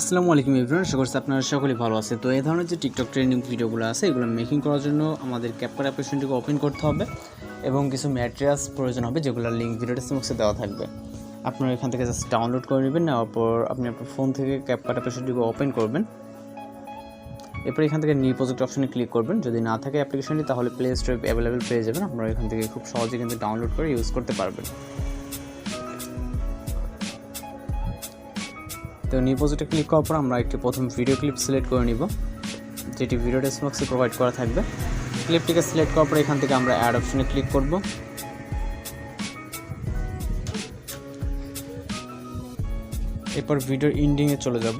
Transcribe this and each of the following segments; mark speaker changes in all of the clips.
Speaker 1: আসসালামু আলাইকুম এভরিওয়ান, আশা করছি আপনারা সকলেই ভালো আছে। তো এই ধরনের যে টিকটক ট্রেন্ডিং ভিডিওগুলো আছে এগুলো মেকিং করার জন্য আমাদের ক্যাপকাট অ্যাপ্লিকেশনটিকে ওপেন করতে হবে এবং কিছু ম্যাটেরিয়ালস প্রয়োজন হবে যেগুলো লিঙ্ক ভিডিও ডেসক্রিপশনে দেওয়া থাকবে। আপনারা এখান থেকে জাস্ট ডাউনলোড করে নেবেন, নেওয়ার পর আপনি আপনার ফোন থেকে ক্যাপকাট অ্যাপ্লিকেশনটিকে ওপেন করবেন। এরপর এখান থেকে নিউ প্রজেক্ট অপশনে ক্লিক করবেন। যদি না থাকে অ্যাপ্লিকেশনটি তাহলে প্লে স্টোরে অ্যাভেলেবেল পেয়ে যাবেন, আপনারা এখান থেকে খুব সহজে কিন্তু ডাউনলোড করে ইউজ করতে পারবেন। তো নিউ প্রজেক্টে ক্লিক করার পর আমরা একটি প্রথম ভিডিও ক্লিপ সিলেক্ট করে নিব, যেটি ভিডিও ডেসক্রিপশনে প্রোভাইড করা থাকবে। ক্লিপটিকে সিলেক্ট করার পর এখান থেকে আমরা অ্যাড অপশনে ক্লিক করব। এরপর ভিডিওর এন্ডিংয়ে চলে যাব।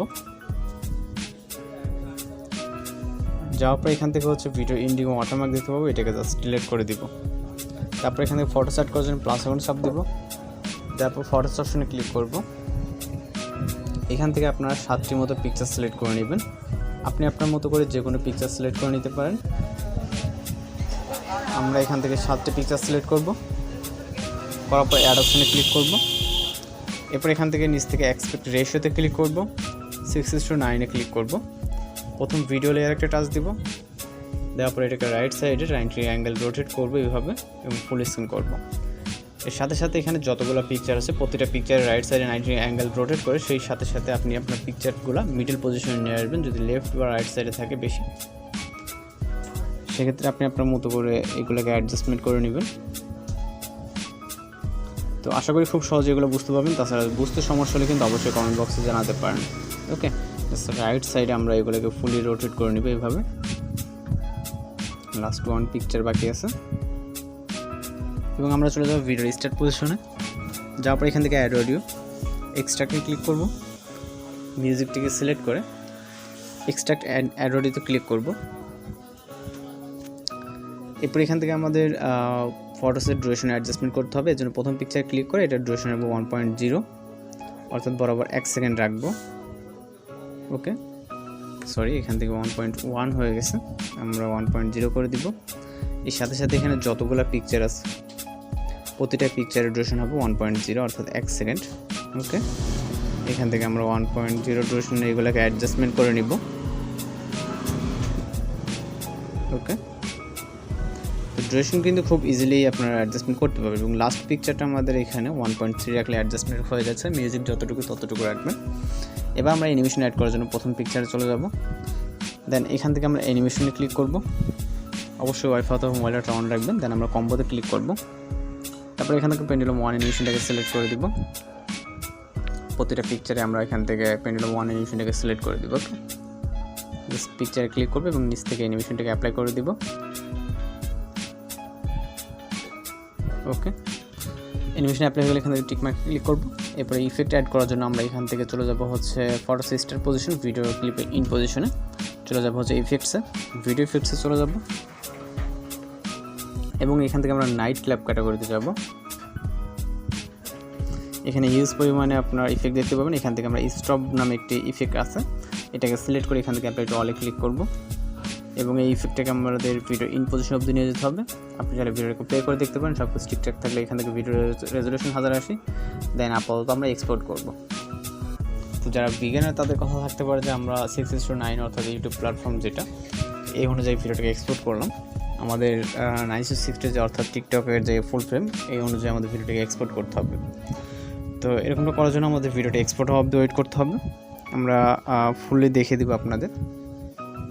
Speaker 1: যাওয়ার পর এখান থেকে ভিডিও এন্ডিং ওয়াটারমার্ক দিতে পাবো, এটাকে জাস্ট ডিলিট করে দিব। তারপর এখান থেকে ফটো সেট করার জন্য প্লাস আইকন চাপ দিব। তারপর ফটোস অপশনে ক্লিক করব। এখান থেকে আপনারা 7টি মতো পিকচার সিলেক্ট করে নেবেন। আপনি আপনার মতো করে যে কোনো পিকচার সিলেক্ট করে নিতে পারেন। আমরা এখান থেকে 7টি পিকচার সিলেক্ট করব, করার পর অ্যাড অপশনে ক্লিক করব। এরপর এখান থেকে নিচ থেকে এক্সপেক্ট রেশিওতে ক্লিক করব, 6:9 ক্লিক করব। প্রথম ভিডিও লেয়ার একটা টাচ দিব, দেওয়ার পর এটাকে রাইট সাইডে 90 অ্যাঙ্গেল রোটেট করব এইভাবে এবং ফুল স্ক্রিন করব। এর সাথে সাথে এখানে যতগুলো পিকচার আছে প্রতিটা পিকচারের রাইট সাইডে 90 অ্যাঙ্গেল রোটেট করে সেই সাথে সাথে আপনি আপনার পিকচারগুলো মিডল পজিশনে নিয়ে আসবেন। যদি লেফট বা রাইট সাইডে থাকে বেশি, সেক্ষেত্রে আপনি আপনার মতো করে এগুলোকে অ্যাডজাস্টমেন্ট করে নেবেন। তো আশা করি খুব সহজে এগুলো বুঝতে পারবেন। তাছাড়া বুঝতে সমস্যা হলে কিন্তু অবশ্যই কমেন্ট বক্সে জানাতে পারেন। ওকে, রাইট সাইডে আমরা এগুলোকে ফুলি রোটেট করে নেব এইভাবে। লাস্ট ওয়ান পিকচার বাকি আছে এবং আমরা চলে যাব ভিডিওর স্টার্ট পজিশনে। যাওয়ার পর এখান থেকে অ্যাড অডিও এক্সট্রাক্টে ক্লিক করব। মিউজিকটিকে সিলেক্ট করে এক্সট্রাক্ট অ্যাড অডিওতে ক্লিক করব। এরপর এখান থেকে আমাদের ফটোসের ডুরেশন অ্যাডজাস্টমেন্ট করতে হবে। এর জন্য প্রথম পিকচার ক্লিক করে এটা ডুরেশন রাখবো 1.0, অর্থাৎ বরাবর 1 সেকেন্ড রাখবো। ওকে, সরি, এখান থেকে 1.1 হয়ে গেছে, আমরা 1.0 করে দিব। এর সাথে সাথে এখানে যতগুলো পিকচার আছে প্রতিটা পিকচারের ডুরেশন হবে 1.0, অর্থাৎ 1 সেকেন্ড। ওকে, এখান থেকে আমরা 1.0 ডুরেশন এগুলোকে অ্যাডজাস্টমেন্ট করে নিব। ওকে, তো ডুরেশন কিন্তু খুব ইজিলি আপনারা অ্যাডজাস্টমেন্ট করতে পারবেন এবং লাস্ট পিকচারটা আমাদের এখানে 1.3 রাখলে অ্যাডজাস্টমেন্ট হয়ে যাচ্ছে। মিউজিক যতটুকু ততটুকু রাখবেন। এবার আমরা অ্যানিমেশন অ্যাড করার জন্য প্রথম পিকচারে চলে যাব। দেন এখান থেকে আমরা অ্যানিমেশনে ক্লিক করব। অবশ্যই ওয়াইফাই অথবা মোবাইলটা অন রাখবেন। দেন আমরা কম্বোতে ক্লিক করব। তারপর এখান থেকে পেন্ডুলাম 1 অ্যানিমেশনটাকে সিলেক্ট করে দিব। প্রতিটা পিকচারে আমরা এখান থেকে পেন্ডুলাম 1 অ্যানিমেশনটাকে সিলেক্ট করে দিব। ওকে, জাস্ট পিকচারে ক্লিক করব এবং নিচ থেকে অ্যানিমেশনটাকে অ্যাপ্লাই করে দিব। ওকে, অ্যানিমেশন অ্যাপ্লাই হলে এখান থেকে টিকমার্ক ক্লিক করব। এরপরে ইফেক্ট অ্যাড করার জন্য আমরা এখান থেকে চলে যাব ফটো সিস্টার পজিশন, ভিডিও ক্লিপে ইন পজিশনে চলে যাব ইফেক্টসে, ভিডিও ইফেক্টসে চলে যাব এবং এখান থেকে আমরা নাইট ক্ল্যাপ ক্যাটাগরিতে যাব। এখানে হিউজ পরিমাণে আপনার ইফেক্ট দেখতে পাবেন। এখান থেকে আমরা স্টপ নামে একটি ইফেক্ট আছে, এটাকে সিলেক্ট করে এখান থেকে অ্যাপ্লাই টু অলে ক্লিক করব এবং এই ইফেক্টটাকে আমাদের ভিডিও ইন পজিশন অবধি নিয়ে যেতে হবে। আপনি যারা ভিডিওটাকে প্লে করে দেখতে পারেন, সব কিছু ঠিকঠাক থাকলে এখান থেকে ভিডিও রেজলিউশন 1080। দেন আপাতত আমরা এক্সপোর্ট করব। তো যারা বিগিনার তাদের কথা থাকতে পারে যে আমরা 6:9 অর্থাৎ ইউটিউব প্ল্যাটফর্ম যেটা, এই অনুযায়ী ভিডিওটাকে এক্সপোর্ট করলাম। আমাদের 960 যে অর্থাৎ টিকটকের যে ফুল ফ্রেম, এই অনুযায়ী আমাদের ভিডিওটাকে এক্সপোর্ট করতে হবে। তো এরকমটা করার জন্য আমাদের ভিডিওটা এক্সপোর্ট হওয়া অবধি ওয়েট করতে হবে। আমরা ফুললি দেখিয়ে দিব আপনাদের।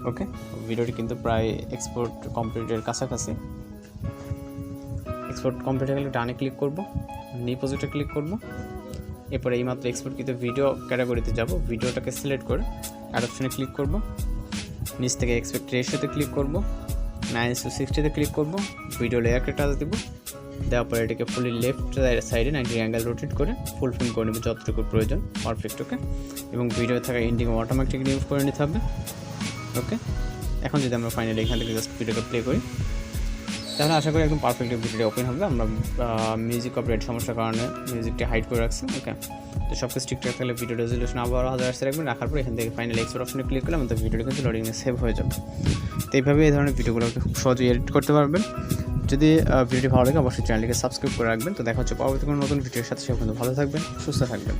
Speaker 1: ওকে, ভিডিওটি কিন্তু প্রায় এক্সপোর্ট কমপ্লিটের কাছাকাছি। এক্সপোর্ট কমপ্লিট হয়ে গেলে ডানে ক্লিক করব, নিউ প্রজেক্টে ক্লিক করব। এরপরে এইমাত্র এক্সপোর্ট কিন্তু ভিডিও ক্যাটাগরিতে যাব, ভিডিওটাকে সিলেক্ট করে অ্যাড অপশনে ক্লিক করব। নিচ থেকে এক্সপেক্ট রেশিওতে ক্লিক করব, 9:60 ক্লিক করব, ভিডিও লেয়ারকে টাচ দেব। দেওয়ার পরে এটাকে ফুলি লেফট সাইডে 90 অ্যাঙ্গেল রোটেট করে ফুল ফ্রেম করে নেব যতটুকু প্রয়োজন, পারফেক্ট। ওকে, এবং ভিডিও থাকা এন্ডিং অটোমেটিক রিমুভ করে নিতে হবে। ওকে, এখন যদি আমরা ফাইনালি এখান থেকে জাস্ট ভিডিওটা প্লে করি তাহলে আশা করি একদম পারফেক্টলি ভিডিওটা ওপেন হবে। আমরা মিউজিক কপিরাইট সমস্যার কারণে মিউজিকটি হাইড করে রাখছি। ওকে, তো সব কিছু ঠিকঠাক থাকলে ভিডিও রেজলিউশন আবার 1080 রাখবেন। রাখার পর এখান থেকে ফাইনালি এক্সপোর্ট অপশনে ক্লিক করলে আমাদের ভিডিওটা কিন্তু লোডিংয়ে সেভ হয়ে যাবে। তো এইভাবে এই ধরনের ভিডিওগুলোকে খুব সহজেই এডিট করতে পারবেন। যদি ভিডিওটি ভালো লাগে অবশ্যই চ্যানেলটিকে সাবস্ক্রাইব করে রাখবেন। তো দেখা হচ্ছে পরবর্তী কোনো নতুন ভিডিওর সাথে। সে পর্যন্ত ভালো থাকবেন, সুস্থ থাকবেন।